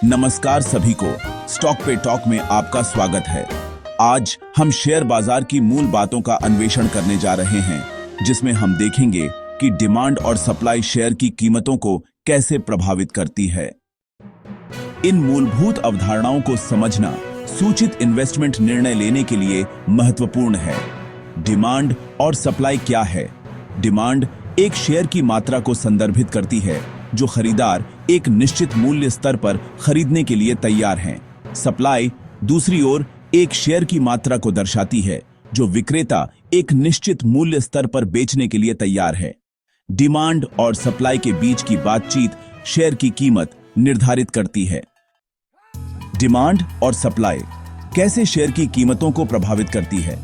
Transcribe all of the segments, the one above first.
नमस्कार सभी को, स्टॉक पे टॉक में आपका स्वागत है। आज हम शेयर बाजार की मूल बातों का अन्वेषण करने जा रहे हैं, जिसमें हम देखेंगे कि डिमांड और सप्लाई शेयर की कीमतों को कैसे प्रभावित करती है। इन मूलभूत अवधारणाओं को समझना सूचित इन्वेस्टमेंट निर्णय लेने के लिए महत्वपूर्ण है। डिमांड और सप्लाई क्या है? डिमांड एक शेयर की मात्रा को संदर्भित करती है जो खरीदार एक निश्चित मूल्य स्तर पर खरीदने के लिए तैयार हैं। सप्लाई दूसरी ओर एक शेयर की मात्रा को दर्शाती है जो विक्रेता एक निश्चित मूल्य स्तर पर बेचने के लिए तैयार है। डिमांड और सप्लाई के बीच की बातचीत शेयर की कीमत निर्धारित करती है। डिमांड और सप्लाई कैसे शेयर की कीमतों को प्रभावित करती है?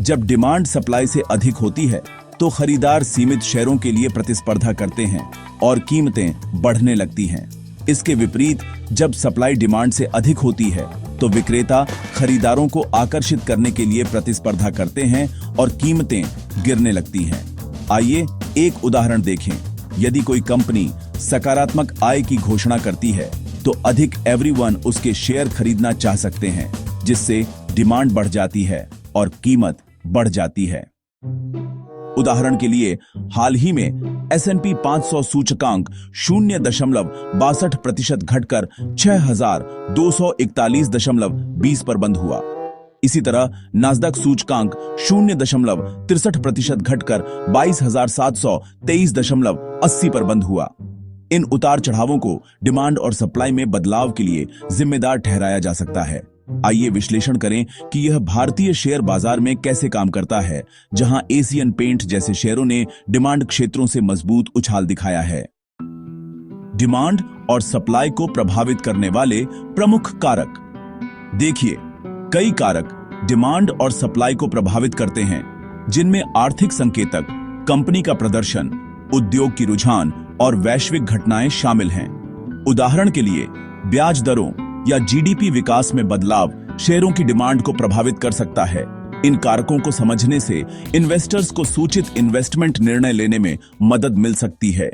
जब डिमांड सप्लाई से अधिक होती है तो खरीदार सीमित शेयरों के लिए प्रतिस्पर्धा करते हैं और कीमतें बढ़ने लगती हैं। इसके विपरीत जब सप्लाई डिमांड से अधिक होती है तो विक्रेता खरीदारों को आकर्षित करने के लिए प्रतिस्पर्धा करते हैं और कीमतें गिरने लगती हैं। आइए एक उदाहरण देखें। यदि कोई कंपनी सकारात्मक आय की घोषणा करती है तो अधिक एवरीवन उसके शेयर खरीदना चाह सकते हैं, जिससे डिमांड बढ़ जाती है और कीमत बढ़ जाती है। उदाहरण के लिए हाल ही में S&P 500 सूचकांक 0.62% घटकर 6,241.20 पर बंद हुआ। इसी तरह नास्डॉक सूचकांक 0.63% घटकर 22,723.80 पर बंद हुआ। इन उतार चढ़ावों को डिमांड और सप्लाई में बदलाव के लिए जिम्मेदार ठहराया जा सकता है। आइए विश्लेषण करें कि यह भारतीय शेयर बाजार में कैसे काम करता है, जहां एशियन पेंट जैसे शेयरों ने डिमांड क्षेत्रों से मजबूत उछाल दिखाया है। डिमांड और सप्लाई को प्रभावित करने वाले प्रमुख कारक। देखिए, कई कारक डिमांड और सप्लाई को प्रभावित करते हैं, जिनमें आर्थिक संकेतक, कंपनी का प्रदर्शन, उद्योग की रुझान और वैश्विक घटनाएं शामिल हैं। उदाहरण के लिए ब्याज दरों या जीडीपी विकास में बदलाव शेयरों की डिमांड को प्रभावित कर सकता है। इन कारकों को समझने से इन्वेस्टर्स को सूचित इन्वेस्टमेंट निर्णय लेने में मदद मिल सकती है।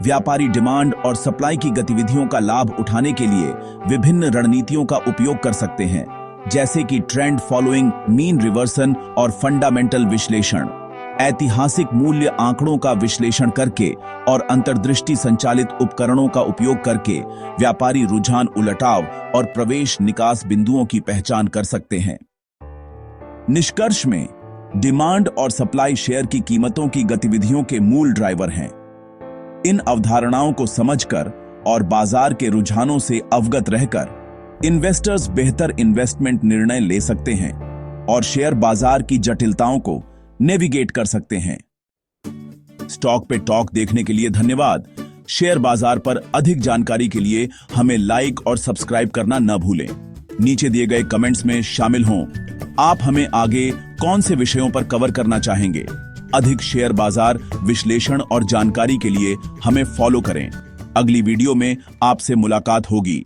व्यापारी डिमांड और सप्लाई की गतिविधियों का लाभ उठाने के लिए विभिन्न रणनीतियों का उपयोग कर सकते हैं, जैसे कि ट्रेंड फॉलोइंग, मीन रिवर्सन और फंडामेंटल विश्लेषण। ऐतिहासिक मूल्य आंकड़ों का विश्लेषण करके और अंतर्दृष्टि संचालित उपकरणों का उपयोग करके व्यापारी रुझान उलटाव और प्रवेश निकास बिंदुओं की पहचान कर सकते हैं। निष्कर्ष में डिमांड और सप्लाई शेयर की कीमतों की गतिविधियों के मूल ड्राइवर हैं। इन अवधारणाओं को समझकर और बाजार के रुझानों से अवगत रहकर इन्वेस्टर्स बेहतर इन्वेस्टमेंट निर्णय ले सकते हैं और शेयर बाजार की जटिलताओं को नेविगेट कर सकते हैं। स्टॉक पे टॉक देखने के लिए धन्यवाद। शेयर बाजार पर अधिक जानकारी के लिए हमें लाइक और सब्सक्राइब करना न भूलें। नीचे दिए गए कमेंट्स में शामिल हों। आप हमें आगे कौन से विषयों पर कवर करना चाहेंगे? अधिक शेयर बाजार विश्लेषण और जानकारी के लिए हमें फॉलो करें। अगली वीडियो में आपसे मुलाकात होगी।